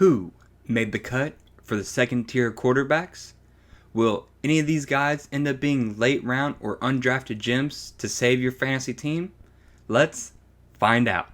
Who made the cut for the second tier quarterbacks? Will any of these guys end up being late round or undrafted gems to save your fantasy team? Let's find out.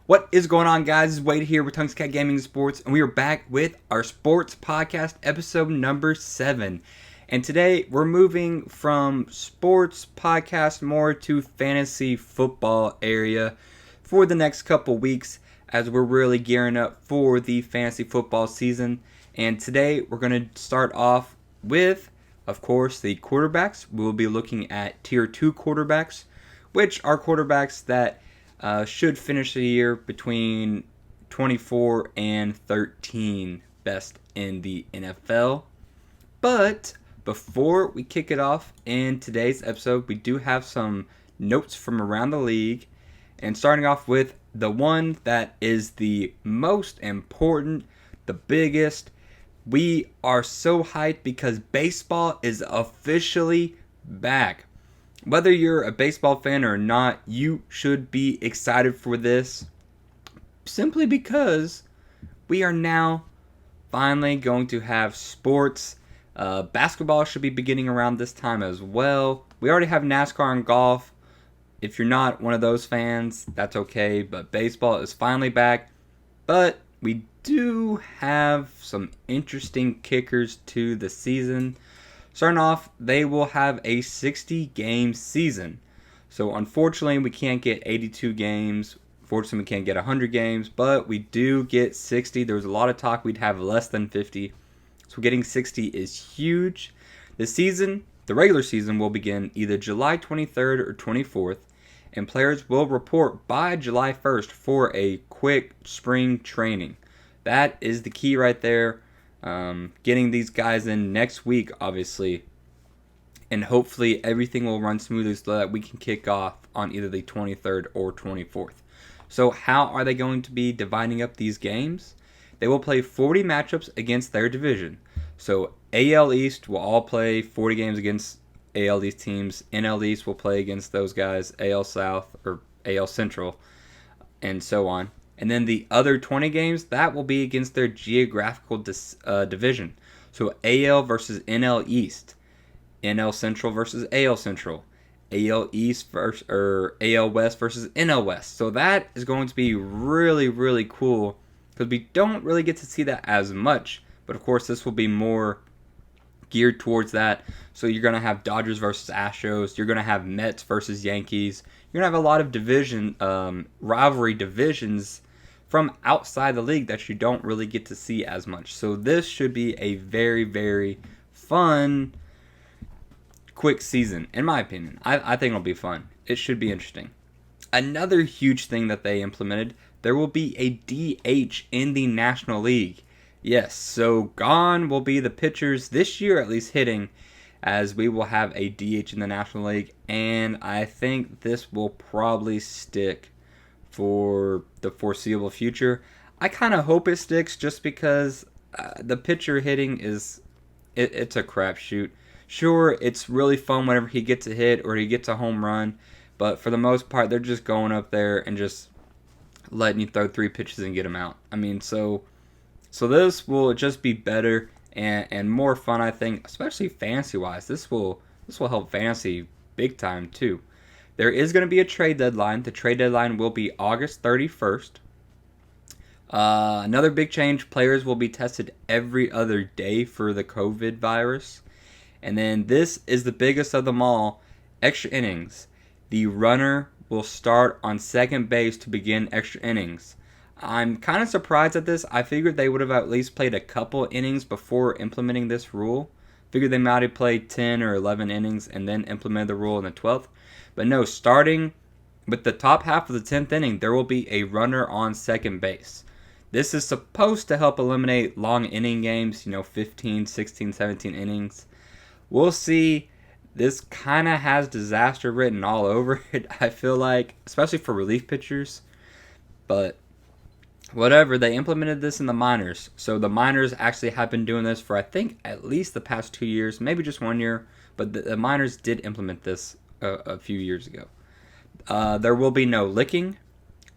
What is going on, guys? It's Wade here with Tongues Cat Gaming and Sports, and we are back with our sports podcast episode number 7. And today we're moving from sports podcast more to fantasy football area for the next couple weeks as we're really gearing up for the fantasy football season. And today we're going to start off with, of course, the quarterbacks. We'll be looking at tier 2 quarterbacks, which are quarterbacks that should finish the year between 24 and 13 best in the NFL. But before we kick it off in today's episode, we do have some notes from around the league. And starting off with the one that is the most important, the biggest. We are so hyped because baseball is officially back. Whether you're a baseball fan or not, you should be excited for this simply because we are now finally going to have sports. Basketball should be beginning around this time as well. We already have NASCAR and golf. If you're not one of those fans, that's okay, but baseball is finally back. But we do have some interesting kickers to the season. Starting off, they will have a 60-game season. So unfortunately, we can't get 82 games. Fortunately, we can't get 100 games, but we do get 60. There was a lot of talk we'd have less than 50. So getting 60 is huge. The regular season will begin either July 23rd or 24th, and players will report by July 1st for a quick spring training. That is the key right there. Getting these guys in next week, obviously, and hopefully everything will run smoothly so that we can kick off on either the 23rd or 24th. So how are they going to be dividing up these games? They will play 40 matchups against their division. So AL East will all play 40 games against AL East teams. NL East will play against those guys. AL South or AL Central, and so on. And then the other 20 games, that will be against their geographical division. So AL versus NL East, NL Central versus AL Central, AL East versus AL West versus NL West. So that is going to be really, really cool because we don't really get to see that as much. But of course, this will be more geared towards that. So you're going to have Dodgers versus Astros. You're going to have Mets versus Yankees. You're going to have a lot of rivalry divisions from outside the league that you don't really get to see as much. So this should be a very, very fun, quick season, in my opinion. I think it'll be fun. It should be interesting. Another huge thing that they implemented, there will be a DH in the National League. Yes, so gone will be the pitchers this year, at least hitting, as we will have a DH in the National League. And I think this will probably stick for the foreseeable future. I kind of hope it sticks just because the pitcher hitting it's a crapshoot. Sure, it's really fun whenever he gets a hit or he gets a home run, but for the most part, they're just going up there and just letting you throw 3 pitches and get them out. I mean, so this will just be better and more fun, I think, especially fantasy-wise. This will help fantasy big time too. There is going to be a trade deadline. The trade deadline will be August 31st. Another big change, players will be tested every other day for the COVID virus. And then this is the biggest of them all, extra innings. The runner will start on second base to begin extra innings. I'm kind of surprised at this. I figured they would have at least played a couple innings before implementing this rule. Figured they might have played 10 or 11 innings and then implemented the rule in the 12th. But no, starting with the top half of the 10th inning, there will be a runner on second base. This is supposed to help eliminate long inning games, 15, 16, 17 innings. We'll see. This kind of has disaster written all over it, I feel like, especially for relief pitchers. But Whatever, they implemented this in the minors. So the minors actually have been doing this for, I think, at least the past 2 years, maybe just 1 year. But the minors did implement this a few years ago. There will be no licking,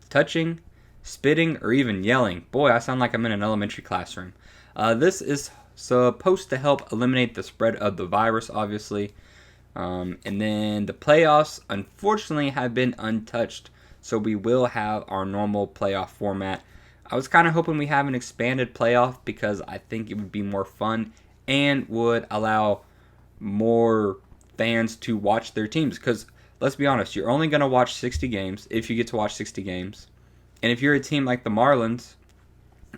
touching, spitting, or even yelling. Boy, I sound like I'm in an elementary classroom. This is supposed to help eliminate the spread of the virus, obviously. And then the playoffs, unfortunately, have been untouched. So we will have our normal playoff format. I was kind of hoping we have an expanded playoff because I think it would be more fun and would allow more fans to watch their teams. Because let's be honest, you're only going to watch 60 games if you get to watch 60 games. And if you're a team like the Marlins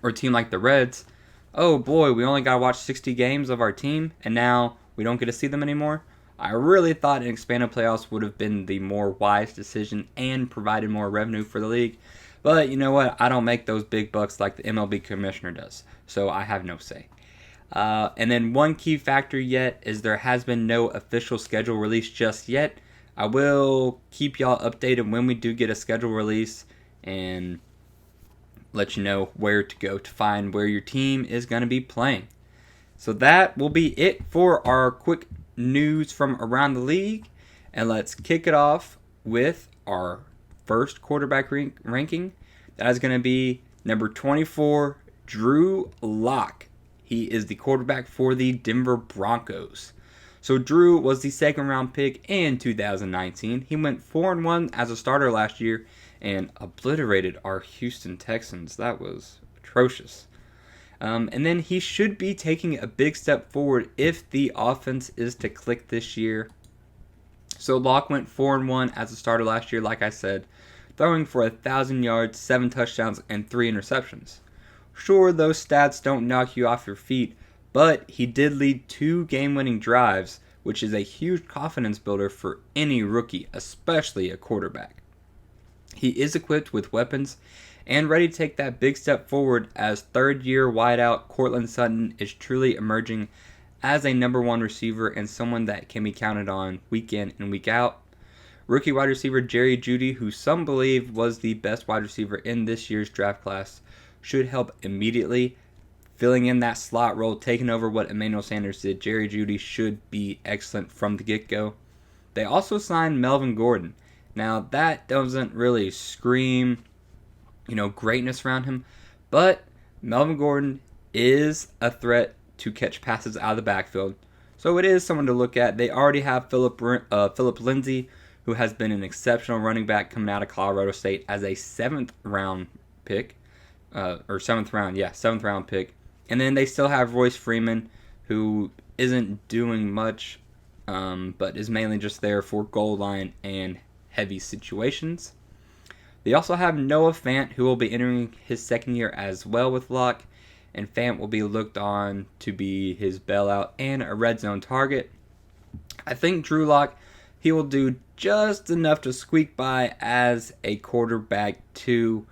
or a team like the Reds, oh boy, we only got to watch 60 games of our team and now we don't get to see them anymore. I really thought an expanded playoffs would have been the more wise decision and provided more revenue for the league. But you know what? I don't make those big bucks like the MLB commissioner does, so I have no say. And then one key factor yet is there has been no official schedule released just yet. I will keep y'all updated when we do get a schedule release and let you know where to go to find where your team is going to be playing. So that will be it for our quick news from around the league. And let's kick it off with our first quarterback ranking. That is going to be number 24, Drew Locke. He is the quarterback for the Denver Broncos. So Drew was the second round pick in 2019. He went 4-1 as a starter last year and obliterated our Houston Texans. That was atrocious. And then he should be taking a big step forward if the offense is to click this year. So Locke went 4-1 as a starter last year, like I said, throwing for 1,000 yards, 7 touchdowns, and 3 interceptions. Sure, those stats don't knock you off your feet, but he did lead 2 game-winning drives, which is a huge confidence builder for any rookie, especially a quarterback. He is equipped with weapons and ready to take that big step forward as third-year wideout Courtland Sutton is truly emerging as a number 1 receiver and someone that can be counted on week in and week out. Rookie wide receiver Jerry Jeudy, who some believe was the best wide receiver in this year's draft class, should help immediately. Filling in that slot role, taking over what Emmanuel Sanders did, Jerry Jeudy should be excellent from the get-go. They also signed Melvin Gordon. Now, that doesn't really scream, greatness around him, but Melvin Gordon is a threat to catch passes out of the backfield, so it is someone to look at. They already have Phillip Lindsay, who has been an exceptional running back coming out of Colorado State as a 7th round pick, seventh round pick. And then they still have Royce Freeman, who isn't doing much, but is mainly just there for goal line and heavy situations. They also have Noah Fant, who will be entering his second year as well with Locke, and Fant will be looked on to be his bailout and a red zone target. I think Drew Locke, he will do just enough to squeak by as a quarterback too.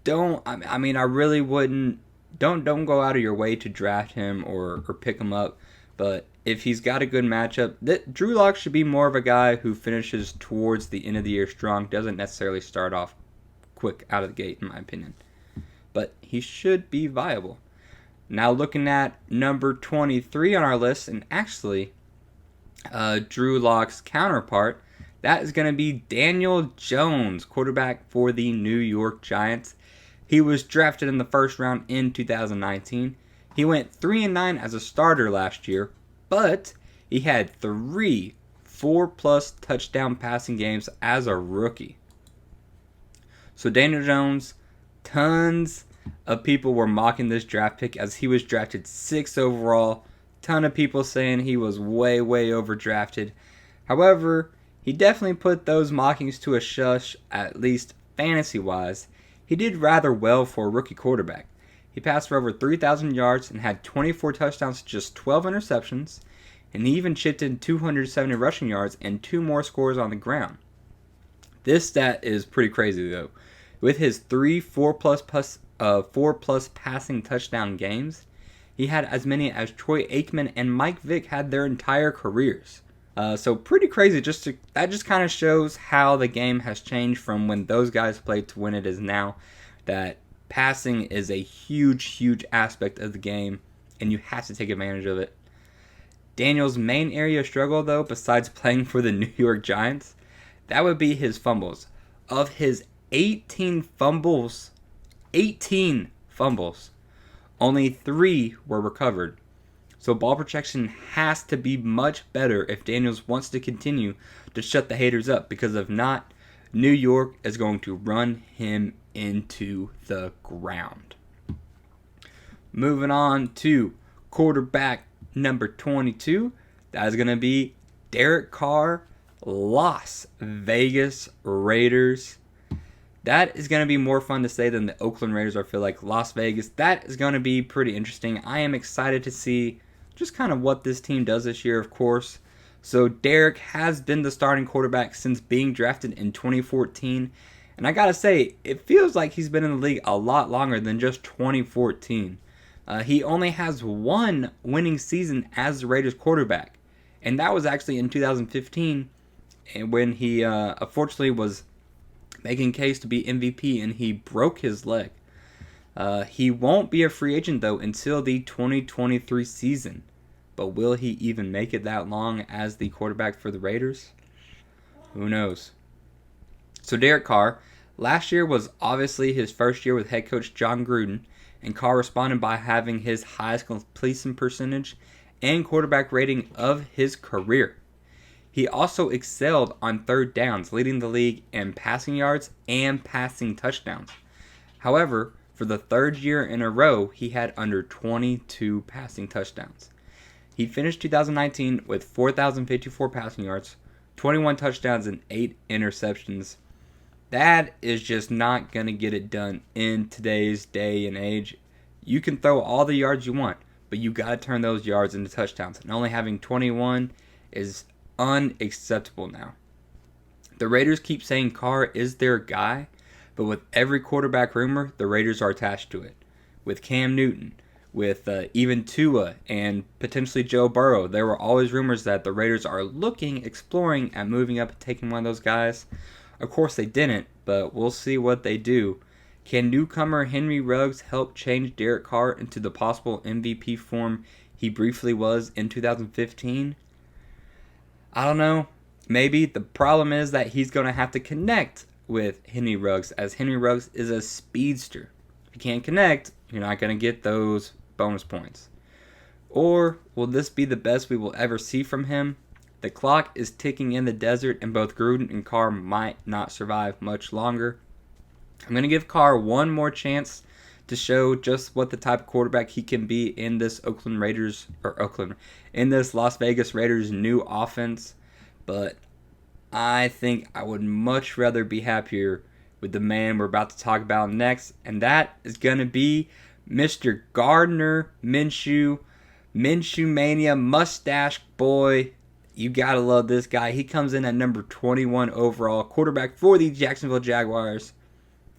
I really wouldn't. Don't go out of your way to draft him or pick him up. But if he's got a good matchup, Drew Locke should be more of a guy who finishes towards the end of the year strong. Doesn't necessarily start off quick out of the gate, in my opinion. But he should be viable. Now looking at number 23 on our list, and actually Drew Locke's counterpart, that is going to be Daniel Jones, quarterback for the New York Giants. He was drafted in the first round in 2019. He went 3-9 as a starter last year, but he had 3 4+ touchdown passing games as a rookie. So Daniel Jones, tons of people were mocking this draft pick as he was drafted 6th overall. Ton of people saying he was way, way overdrafted. However, he definitely put those mockings to a shush, at least fantasy-wise. He did rather well for a rookie quarterback. He passed for over 3,000 yards and had 24 touchdowns to just 12 interceptions, and he even chipped in 270 rushing yards and 2 more scores on the ground. This stat is pretty crazy though. With his 3 4+ passing touchdown games, he had as many as Troy Aikman and Mike Vick had their entire careers. So pretty crazy. That just kind of shows how the game has changed from when those guys played to when it is now. That Passing is a huge aspect of the game, and you have to take advantage of it. Daniel's main area of struggle, though, besides playing for the New York Giants, that would be his fumbles. Of his 18 fumbles, only 3 were recovered. So ball protection has to be much better if Daniels wants to continue to shut the haters up, because if not, New York is going to run him into the ground. Moving on to quarterback number 22. That is going to be Derek Carr, Las Vegas Raiders. That is going to be more fun to say than the Oakland Raiders. I feel like Las Vegas, that is going to be pretty interesting. I am excited to see just kind of what this team does this year, of course. So Derek has been the starting quarterback since being drafted in 2014. And I got to say, it feels like he's been in the league a lot longer than just 2014. He only has 1 winning season as the Raiders quarterback. And that was actually in 2015 when he unfortunately was making case to be MVP and he broke his leg. He won't be a free agent, though, until the 2023 season. But will he even make it that long as the quarterback for the Raiders? Who knows? So Derek Carr, last year was obviously his first year with head coach John Gruden, and Carr responded by having his highest completion percentage and quarterback rating of his career. He also excelled on third downs, leading the league in passing yards and passing touchdowns. However, for the 3rd year in a row, he had under 22 passing touchdowns. He finished 2019 with 4,054 passing yards, 21 touchdowns, and 8 interceptions. That is just not going to get it done in today's day and age. You can throw all the yards you want, but you got to turn those yards into touchdowns. And only having 21 is unacceptable now. The Raiders keep saying Carr is their guy, but with every quarterback rumor, the Raiders are attached to it. With Cam Newton, with even Tua, and potentially Joe Burrow, there were always rumors that the Raiders are exploring at moving up and taking one of those guys. Of course they didn't, but we'll see what they do. Can newcomer Henry Ruggs help change Derek Carr into the possible MVP form he briefly was in 2015? I don't know. Maybe. The problem is that he's going to have to connect with Henry Ruggs, as Henry Ruggs is a speedster. If you can't connect, you're not going to get those bonus points. Or will this be the best we will ever see from him? The clock is ticking in the desert, and both Gruden and Carr might not survive much longer. I'm going to give Carr one more chance to show just what the type of quarterback he can be in this in this Las Vegas Raiders new offense. But I think I would much rather be happier with the man we're about to talk about next, and that is going to be Mr. Gardner Minshew. Minshew Mania, mustache boy. You gotta love this guy. He comes in at number 21 overall, quarterback for the Jacksonville Jaguars.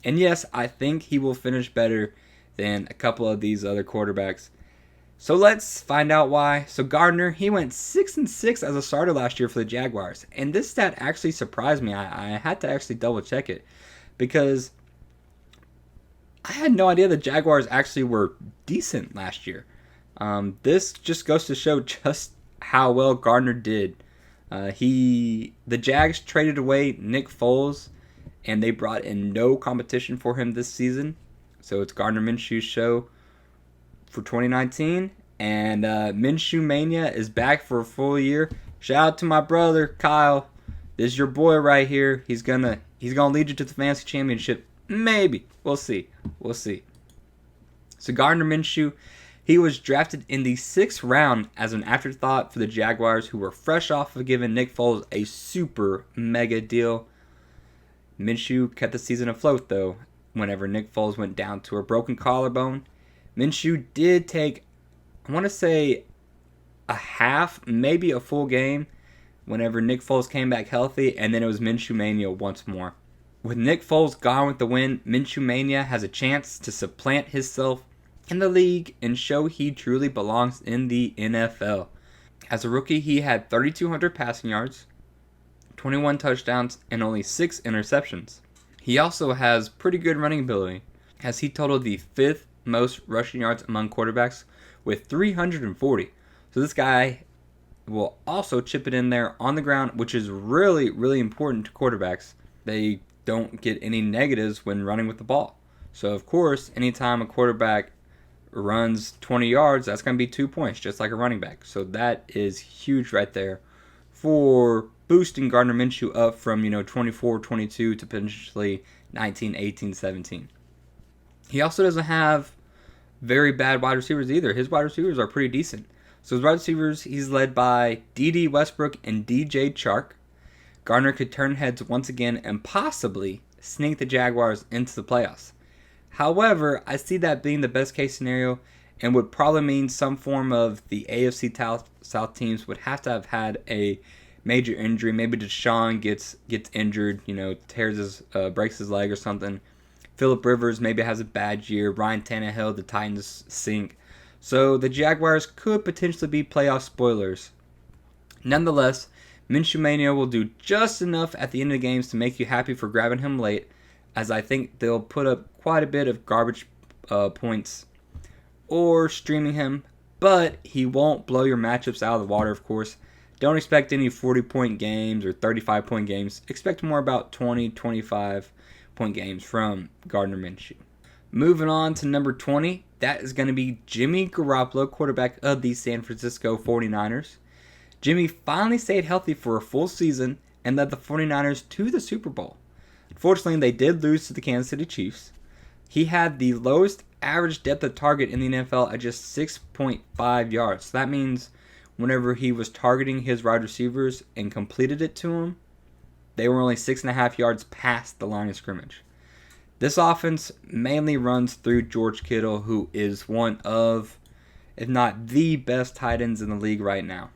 And yes, I think he will finish better than a couple of these other quarterbacks. So let's find out why. So Gardner, he went 6-6 as a starter last year for the Jaguars. And this stat actually surprised me. I had to actually double check it, because I had no idea the Jaguars actually were decent last year. This just goes to show just how well Gardner did. The Jags traded away Nick Foles, and they brought in no competition for him this season. So it's Gardner Minshew's show for 2019, and Minshew Mania is back for a full year. Shout out to my brother Kyle. This is your boy right here. He's gonna lead you to the fantasy championship. Maybe. We'll see. So Gardner Minshew, he was drafted in the 6th round as an afterthought for the Jaguars, who were fresh off of giving Nick Foles a super mega deal. Minshew kept the season afloat, though, whenever Nick Foles went down to a broken collarbone. Minshew did take, I want to say, a half, maybe a full game, whenever Nick Foles came back healthy, and then it was Minshew Mania once more. With Nick Foles gone with the win, Minshew Mania has a chance to supplant himself in the league and show he truly belongs in the NFL. As a rookie, he had 3,200 passing yards, 21 touchdowns, and only 6 interceptions. He also has pretty good running ability. as he totaled the 5th most rushing yards among quarterbacks with 340. So this guy will also chip it in there on the ground, which is really, really important to quarterbacks. They don't get any negatives when running with the ball. So, of course, anytime a quarterback runs 20 yards, that's going to be 2 points, just like a running back. So that is huge right there for boosting Gardner Minshew up from, 24, 22 to potentially 19, 18, 17. He also doesn't have very bad wide receivers either. His wide receivers are pretty decent. So his wide receivers, he's led by D.D. Westbrook and D.J. Chark. Gardner could turn heads once again and possibly sneak the Jaguars into the playoffs. However, I see that being the best case scenario and would probably mean some form of the AFC South teams would have to have had a major injury. Maybe Deshaun gets injured, breaks his leg or something. Phillip Rivers maybe has a bad year. Ryan Tannehill, the Titans sink. So the Jaguars could potentially be playoff spoilers. Nonetheless, Minshew Mania will do just enough at the end of the games to make you happy for grabbing him late, as I think they'll put up quite a bit of garbage points or streaming him, but he won't blow your matchups out of the water, of course. Don't expect any 40-point games or 35-point games. Expect more about 20, 25-point games from Gardner Minshew. Moving on to number 20, that is going to be Jimmy Garoppolo, quarterback of the San Francisco 49ers. Jimmy finally stayed healthy for a full season and led the 49ers to the Super Bowl. Unfortunately, they did lose to the Kansas City Chiefs. He had the lowest average depth of target in the NFL at just 6.5 yards. So that means whenever he was targeting his wide receivers and completed it to them, they were only 6.5 yards past the line of scrimmage. This offense mainly runs through George Kittle, who is one of, if not the best tight ends in the league right now.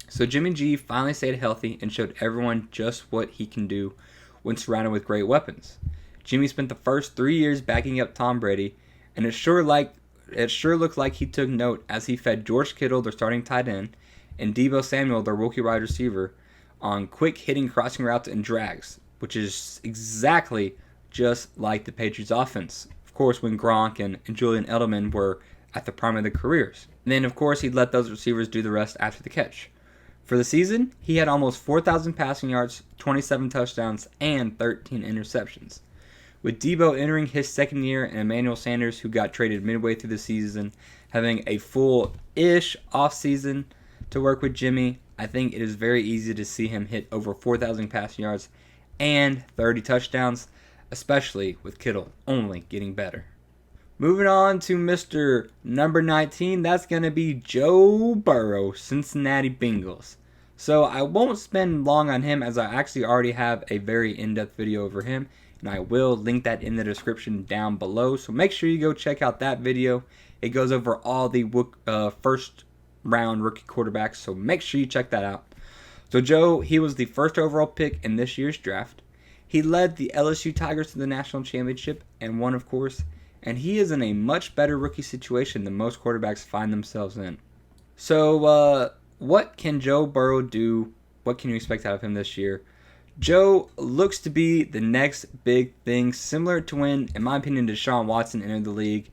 So Jimmy G finally stayed healthy and showed everyone just what he can do when surrounded with great weapons. Jimmy spent the first 3 years backing up Tom Brady, and it sure looked like he took note as he fed George Kittle, their starting tight end, and Deebo Samuel, their rookie wide receiver, on quick hitting crossing routes and drags, which is exactly just like the Patriots offense. Of course, when Gronk and Julian Edelman were at the prime of their careers. And then, of course, he'd let those receivers do the rest after the catch. For the season, he had almost 4,000 passing yards, 27 touchdowns, and 13 interceptions. With Deebo entering his second year and Emmanuel Sanders, who got traded midway through the season, having a full-ish offseason to work with Jimmy, I think it is very easy to see him hit over 4,000 passing yards and 30 touchdowns, especially with Kittle only getting better. Moving on to Mr. number 19, that's going to be Joe Burrow, Cincinnati Bengals. So I won't spend long on him as I actually already have a very in-depth video over him, and I will link that in the description down below. So make sure you go check out that video. It goes over all the first round rookie quarterbacks, so make sure you check that out. So Joe, he was the first overall pick in this year's draft. He led the LSU Tigers to the national championship and won, of course. And he is in a much better rookie situation than most quarterbacks find themselves in. So, what can Joe Burrow do? What can you expect out of him this year? Joe looks to be the next big thing, similar to when, in my opinion, Deshaun Watson entered the league.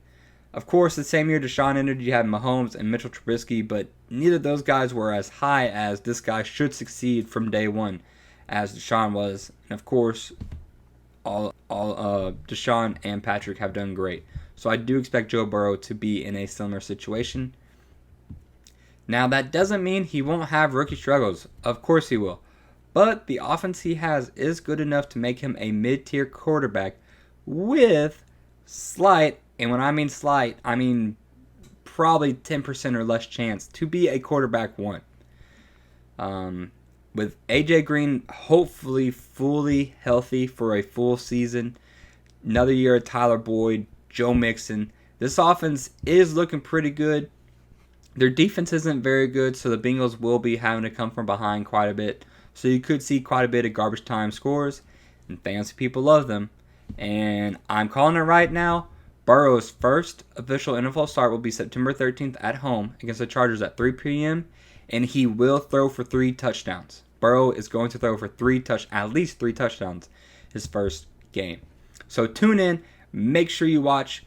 Of course, the same year Deshaun entered, you had Mahomes and Mitchell Trubisky, but neither of those guys were as high as this guy should succeed from day one, as Deshaun was. And of course, Deshaun and Patrick have done great. So I do expect Joe Burrow to be in a similar situation. Now, that doesn't mean he won't have rookie struggles. Of course he will. But the offense he has is good enough to make him a mid-tier quarterback with slight, and when I mean slight, I mean probably 10% or less chance to be a quarterback one. With A.J. Green hopefully fully healthy for a full season, another year of Tyler Boyd, Joe Mixon, this offense is looking pretty good. Their defense isn't very good, so the Bengals will be having to come from behind quite a bit. So you could see quite a bit of garbage time scores, and fantasy people love them. And I'm calling it right now. Burrow's first official NFL start will be September 13th at home against the Chargers at 3 p.m., and he will throw for 3 touchdowns. Burrow is going to throw for at least three touchdowns his first game. So tune in. make sure you watch.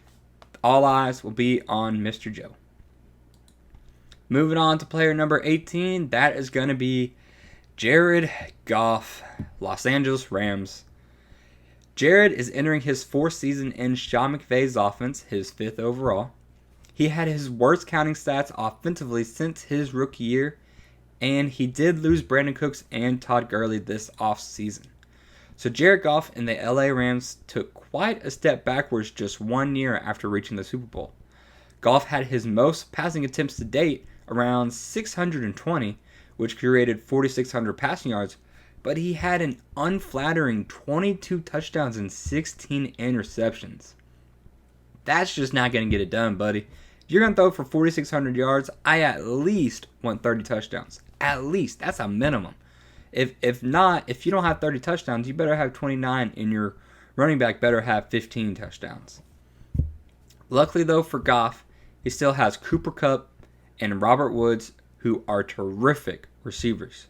All eyes will be on Mr. Joe. Moving on to player number 18, that is going to be Jared Goff, Los Angeles Rams. Jared is entering his 4th season in Sean McVay's offense, his 5th overall. He had his worst counting stats offensively since his rookie year, and he did lose Brandon Cooks and Todd Gurley this offseason. So Jared Goff and the LA Rams took quite a step backwards just 1 year after reaching the Super Bowl. Goff had his most passing attempts to date, around 620, which created 4,600 passing yards, but he had an unflattering 22 touchdowns and 16 interceptions. That's just not going to get it done, buddy. If you're going to throw for 4,600 yards, I at least want 30 touchdowns. At least. That's a minimum. If not, if you don't have 30 touchdowns, you better have 29, and your running back better have 15 touchdowns. Luckily, though, for Goff, he still has Cooper Kupp and Robert Woods, who are terrific receivers.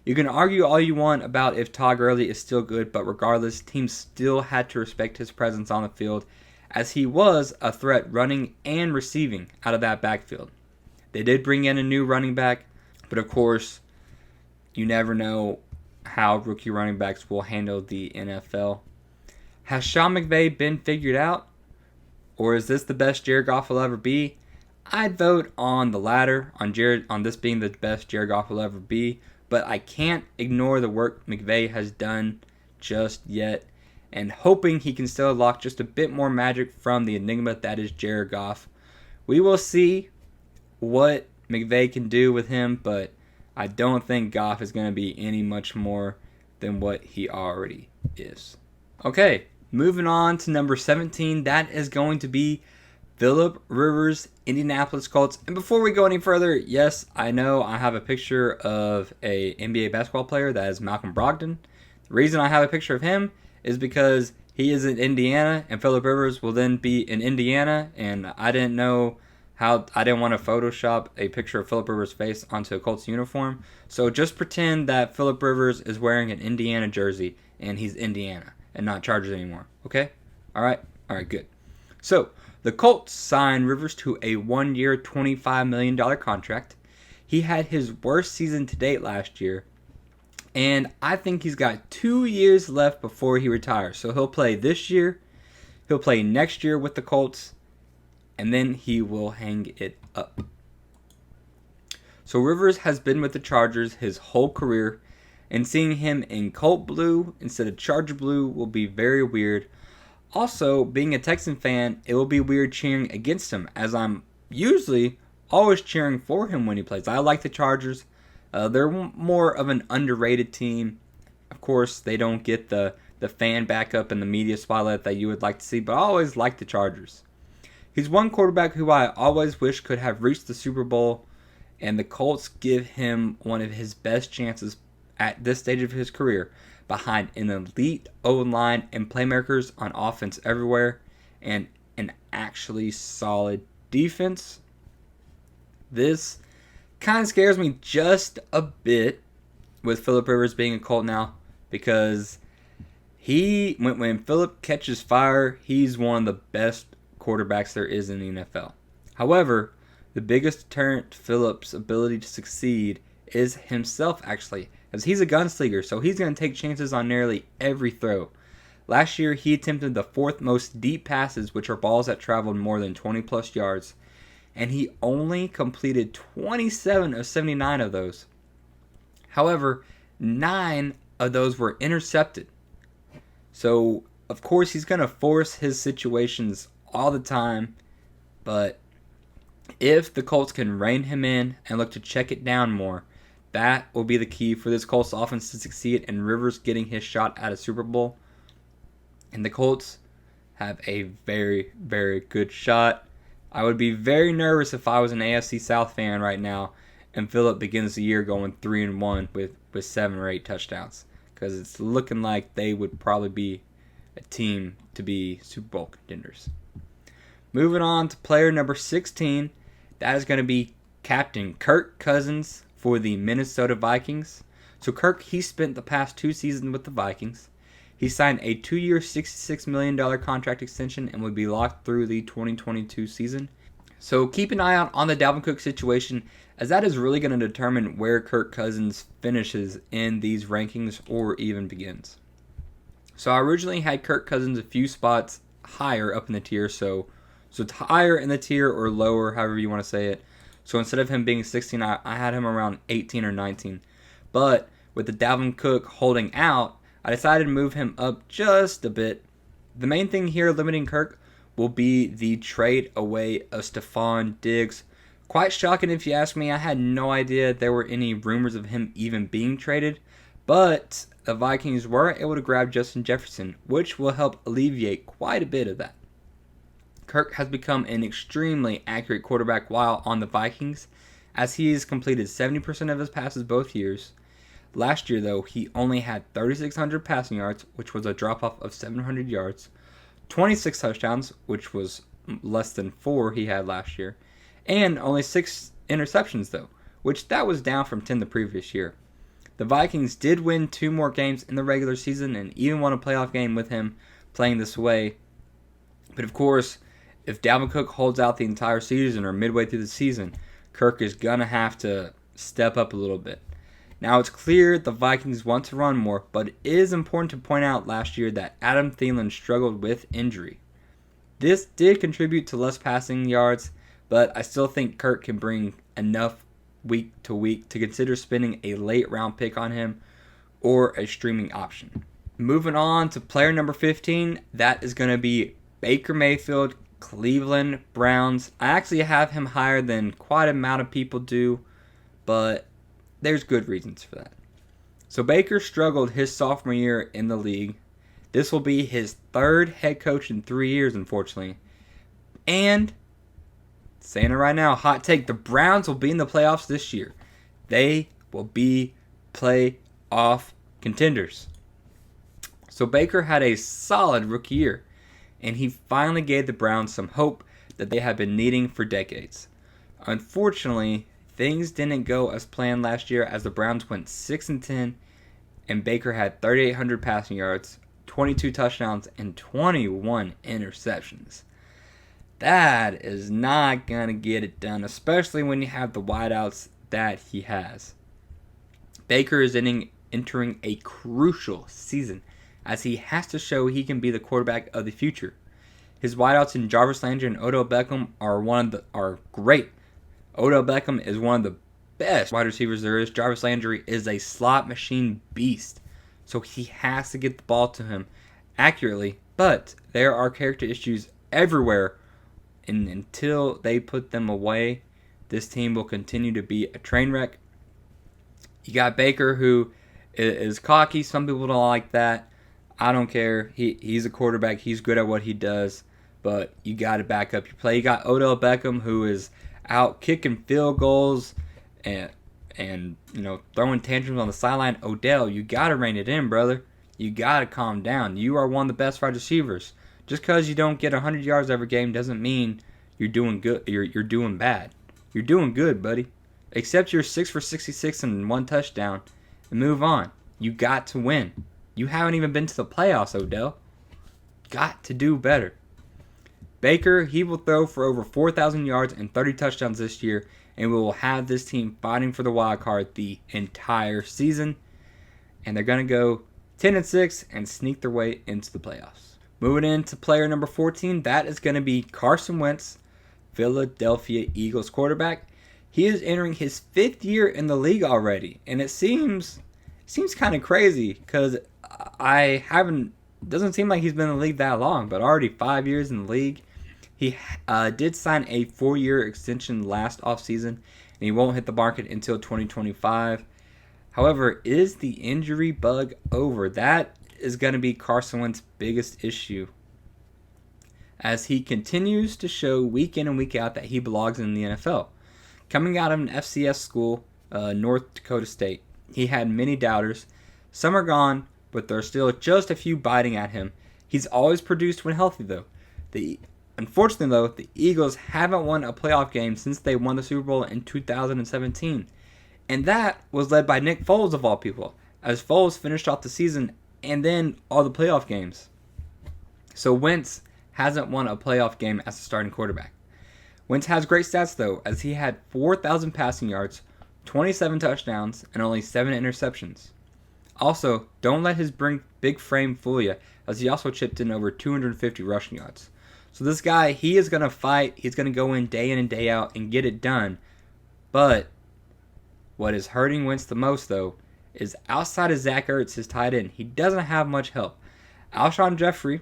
You can argue all you want about if Todd Gurley is still good, but regardless, teams still had to respect his presence on the field, as he was a threat running and receiving out of that backfield. They did bring in a new running back, but of course, you never know how rookie running backs will handle the NFL. Has Sean McVay been figured out? Or is this the best Jared Goff will ever be? I'd vote on the latter, on this being the best Jared Goff will ever be, but I can't ignore the work McVay has done just yet, and hoping he can still unlock just a bit more magic from the enigma that is Jared Goff. We will see what McVay can do with him, but I don't think Goff is going to be any much more than what he already is. Okay, moving on to number 17, that is going to be Phillip Rivers, Indianapolis Colts. And before we go any further, yes, I know I have a picture of a NBA basketball player, that is Malcolm Brogdon. The reason I have a picture of him is because he is in Indiana, and Phillip Rivers will then be in Indiana, and I didn't want to Photoshop a picture of Phillip Rivers' face onto a Colts uniform. So just pretend that Phillip Rivers is wearing an Indiana jersey, and he's Indiana, and not Chargers anymore. Okay? Alright, good. So, the Colts signed Rivers to a 1-year, $25 million contract. He had his worst season to date last year, and I think he's got 2 years left before he retires. So he'll play this year, he'll play next year with the Colts, and then he will hang it up. So Rivers has been with the Chargers his whole career, and seeing him in Colt blue instead of Charger blue will be very weird. Also, being a Texan fan, it will be weird cheering against him, as I'm usually always cheering for him when he plays. I like the Chargers. They're more of an underrated team. Of course, they don't get the fan backup and the media spotlight that you would like to see, but I always like the Chargers. He's one quarterback who I always wish could have reached the Super Bowl, and the Colts give him one of his best chances at this stage of his career, behind an elite O-line and playmakers on offense everywhere, and an actually solid defense. This kind of scares me just a bit with Phillip Rivers being a Colt now, because when Phillip catches fire, he's one of the best quarterbacks there is in the NFL. However, the biggest deterrent to Phillip's ability to succeed is himself, actually, as he's a gunslinger, so he's going to take chances on nearly every throw. Last year, he attempted the 4th most deep passes, which are balls that traveled more than 20 plus yards, and he only completed 27 of 79 of those. However, 9 of those were intercepted. So, of course, he's going to force his situations all the time, but if the Colts can rein him in and look to check it down more, that will be the key for this Colts offense to succeed and Rivers getting his shot at a Super Bowl. And the Colts have a very, very good shot. I would be very nervous if I was an AFC South fan right now and Phillip begins the year going 3-1 with 7 or 8 touchdowns, because it's looking like they would probably be a team to be Super Bowl contenders. Moving on to player number 16, that is going to be Captain Kirk Cousins for the Minnesota Vikings. So Kirk, he spent the past 2 seasons with the Vikings. He signed a 2-year, $66 million contract extension and would be locked through the 2022 season. So keep an eye out on the Dalvin Cook situation, as that is really going to determine where Kirk Cousins finishes in these rankings or even begins. So I originally had Kirk Cousins a few spots higher up in the tier, so it's higher in the tier or lower, however you want to say it. So instead of him being 16, I had him around 18 or 19. But with the Dalvin Cook holding out, I decided to move him up just a bit. The main thing here limiting Kirk will be the trade away of Stephon Diggs. Quite shocking if you ask me. I had no idea there were any rumors of him even being traded. But the Vikings were able to grab Justin Jefferson, which will help alleviate quite a bit of that. Kirk has become an extremely accurate quarterback while on the Vikings, as he has completed 70% of his passes both years. Last year, though, he only had 3,600 passing yards, which was a drop-off of 700 yards, 26 touchdowns, which was less than 4 he had last year, and only 6 interceptions, though, which that was down from 10 the previous year. The Vikings did win 2 more games in the regular season and even won a playoff game with him playing this way. But of course, if Dalvin Cook holds out the entire season or midway through the season, Kirk is going to have to step up a little bit. Now, it's clear the Vikings want to run more, but it is important to point out last year that Adam Thielen struggled with injury. This did contribute to less passing yards, but I still think Kirk can bring enough week to week to consider spending a late round pick on him or a streaming option. Moving on to player number 15, that is going to be Baker Mayfield, Cleveland Browns. I actually have him higher than quite a amount of people do, but there's good reasons for that. So Baker struggled his sophomore year in the league. This will be his 3rd head coach in 3 years, unfortunately. And, saying it right now, hot take, the Browns will be in the playoffs this year. They will be playoff contenders. So Baker had a solid rookie year, and he finally gave the Browns some hope that they have been needing for decades. Unfortunately, things didn't go as planned last year, as the Browns went 6-10, and Baker had 3,800 passing yards, 22 touchdowns, and 21 interceptions. That is not going to get it done, especially when you have the wideouts that he has. Baker is entering a crucial season, as he has to show he can be the quarterback of the future. His wideouts in Jarvis Landry and Odell Beckham are great. Odell Beckham is one of the best wide receivers there is. Jarvis Landry is a slot machine beast, so he has to get the ball to him accurately. But there are character issues everywhere, and until they put them away, this team will continue to be a train wreck. You got Baker, who is cocky. Some people don't like that. I don't care. He's a quarterback. He's good at what he does, but you got to back up your play. You got Odell Beckham, who is out kicking field goals and throwing tantrums on the sideline. Odell, you got to rein it in, brother. You got to calm down. You are one of the best wide receivers. Just because you don't get 100 yards every game doesn't mean you're doing good. You're doing bad. You're doing good, buddy. Accept your 6 for 66 and 1 touchdown and move on. You got to win. You haven't even been to the playoffs, Odell. Got to do better. Baker, he will throw for over 4,000 yards and 30 touchdowns this year, and we will have this team fighting for the wild card the entire season. And they're going to go 10-6 and sneak their way into the playoffs. Moving into player number 14, that is going to be Carson Wentz, Philadelphia Eagles quarterback. He is entering his 5th year in the league already, and it seems kind of crazy because doesn't seem like he's been in the league that long, but already 5 years in the league. He did sign a 4-year extension last offseason, and he won't hit the market until 2025. However, is the injury bug over? That is going to be Carson Wentz's biggest issue, as he continues to show week in and week out that he belongs in the NFL. Coming out of an FCS school, North Dakota State, he had many doubters. Some are gone, but there are still just a few biting at him. He's always produced when healthy, though. Unfortunately, though, the Eagles haven't won a playoff game since they won the Super Bowl in 2017. And that was led by Nick Foles, of all people, as Foles finished off the season and then all the playoff games. So Wentz hasn't won a playoff game as a starting quarterback. Wentz has great stats, though, as he had 4,000 passing yards, 27 touchdowns, and only 7 interceptions. Also, don't let his big frame fool you, as he also chipped in over 250 rushing yards. So this guy, he is going to fight. He's going to go in and day out and get it done. But what is hurting Wentz the most, though, is outside of Zach Ertz, his tight end, he doesn't have much help. Alshon Jeffrey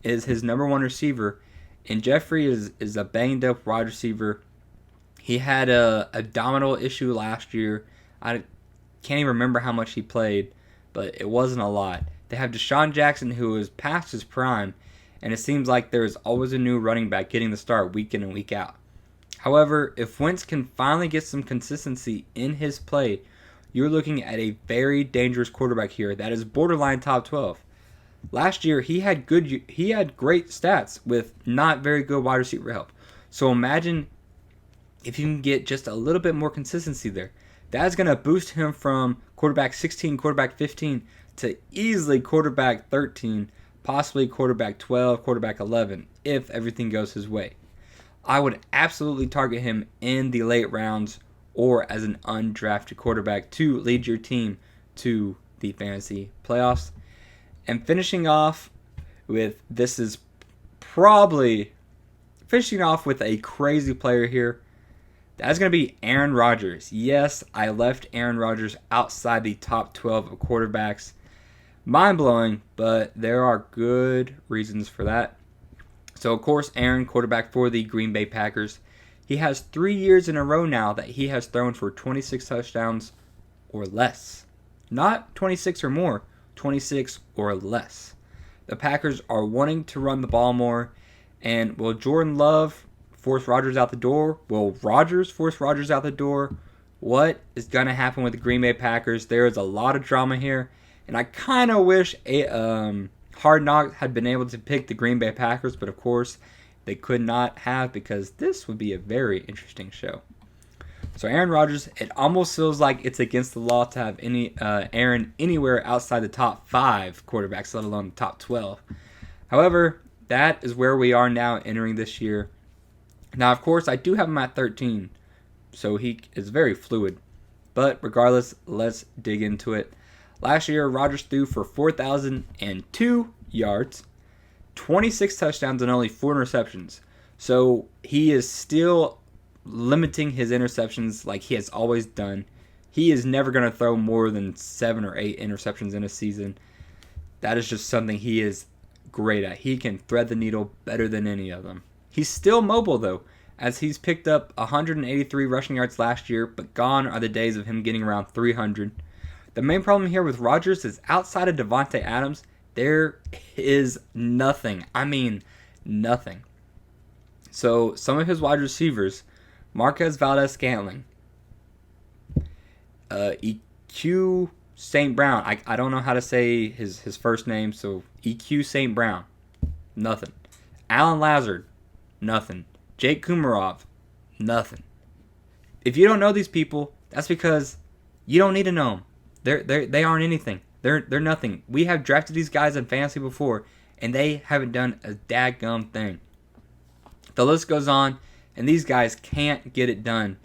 is his number one receiver, and Jeffrey is a banged-up wide receiver. He had a abdominal issue last year. I can't even remember how much he played, but it wasn't a lot. They have Deshaun Jackson, who is past his prime, and it seems like there's always a new running back getting the start week in and week out. However, if Wentz can finally get some consistency in his play, you're looking at a very dangerous quarterback here that is borderline top 12. Last year, he had great stats with not very good wide receiver help. So imagine if you can get just a little bit more consistency there. That's going to boost him from quarterback 16, quarterback 15 to easily quarterback 13, possibly quarterback 12, quarterback 11, if everything goes his way. I would absolutely target him in the late rounds or as an undrafted quarterback to lead your team to the fantasy playoffs. And finishing off with a crazy player here. That's going to be Aaron Rodgers. Yes, I left Aaron Rodgers outside the top 12 of quarterbacks. Mind-blowing, but there are good reasons for that. So, of course, Aaron, quarterback for the Green Bay Packers. He has 3 years in a row now that he has thrown for 26 touchdowns or less. Not 26 or more, 26 or less. The Packers are wanting to run the ball more. And will Jordan Love force Rodgers out the door? Will Rodgers force Rodgers out the door? What is going to happen with the Green Bay Packers? There is a lot of drama here. And I kind of wish Hard Knocks had been able to pick the Green Bay Packers. But, of course, they could not have because this would be a very interesting show. So, Aaron Rodgers, it almost feels like it's against the law to have Aaron anywhere outside the top 5 quarterbacks, let alone the top 12. However, that is where we are now entering this year. Now, of course, I do have him at 13, so he is very fluid. But regardless, let's dig into it. Last year, Rodgers threw for 4,002 yards, 26 touchdowns, and only 4 interceptions. So he is still limiting his interceptions like he has always done. He is never going to throw more than 7 or 8 interceptions in a season. That is just something he is great at. He can thread the needle better than any of them. He's still mobile, though, as he's picked up 183 rushing yards last year, but gone are the days of him getting around 300. The main problem here with Rodgers is outside of Devontae Adams, there is nothing. I mean, nothing. So, some of his wide receivers, Marquez Valdes-Scantling, EQ St. Brown, I don't know how to say his first name, so EQ St. Brown, nothing. Alan Lazard, nothing. Jake Kumarov, nothing. If you don't know these people, that's because you don't need to know them. They aren't anything. They're nothing. We have drafted these guys in fantasy before, and they haven't done a dadgum thing. The list goes on, and these guys can't get it done.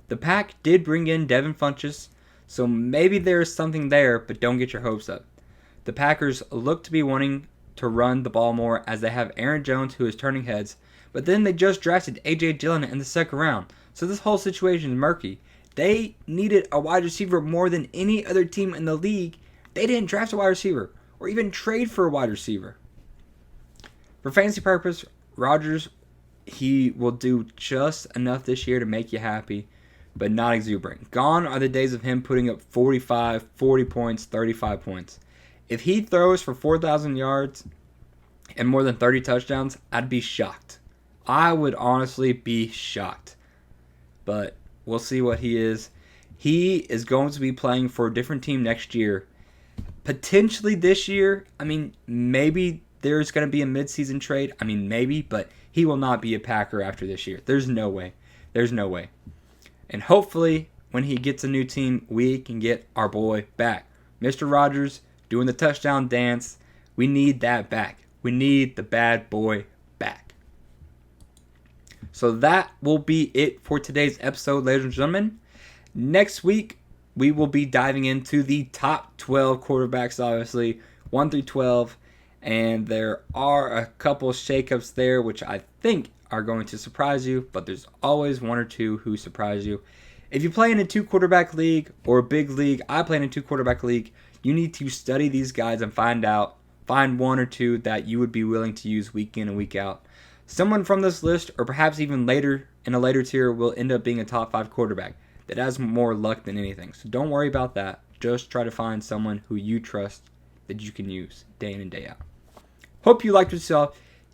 The Pack did bring in Devin Funchess, so maybe there's something there, but don't get your hopes up. The Packers look to be wanting to run the ball more as they have Aaron Jones, who is turning heads, but then they just drafted A.J. Dillon in the second round, so this whole situation is murky. They needed a wide receiver more than any other team in the league. They didn't draft a wide receiver or even trade for a wide receiver. For fantasy purpose, Rodgers, he will do just enough this year to make you happy, but not exuberant. Gone are the days of him putting up 45, 40 points, 35 points. If he throws for 4,000 yards and more than 30 touchdowns, I'd be shocked. I would honestly be shocked. But we'll see what he is. He is going to be playing for a different team next year. Potentially this year. I mean, maybe there's going to be a midseason trade. I mean, maybe, but he will not be a Packer after this year. There's no way. There's no way. And hopefully, when he gets a new team, we can get our boy back. Mr. Rodgers, doing the touchdown dance. We need that back. We need the bad boy back. So that will be it for today's episode, ladies and gentlemen. Next week, we will be diving into the top 12 quarterbacks, obviously, 1 through 12. And there are a couple shakeups there, which I think are going to surprise you. But there's always one or two who surprise you. If you play in a 2-quarterback league or a big league, I play in a 2-quarterback league, you need to study these guys and find one or two that you would be willing to use week in and week out. Someone from this list, or perhaps even later in a later tier, will end up being a top 5 quarterback that has more luck than anything. So don't worry about that. Just try to find someone who you trust that you can use day in and day out. Hope you liked what you saw.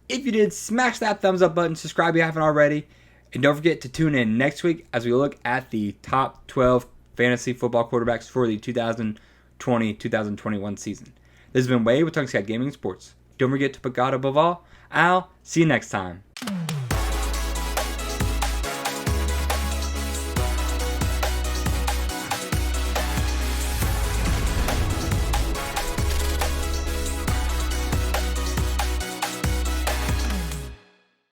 If you did, smash that thumbs up button. Subscribe if you haven't already. And don't forget to tune in next week as we look at the top 12 fantasy football quarterbacks for the 2020-2021 season. This has been Wade with Tongue Sky Gaming Sports. Don't forget to put God above all. I'll see you next time.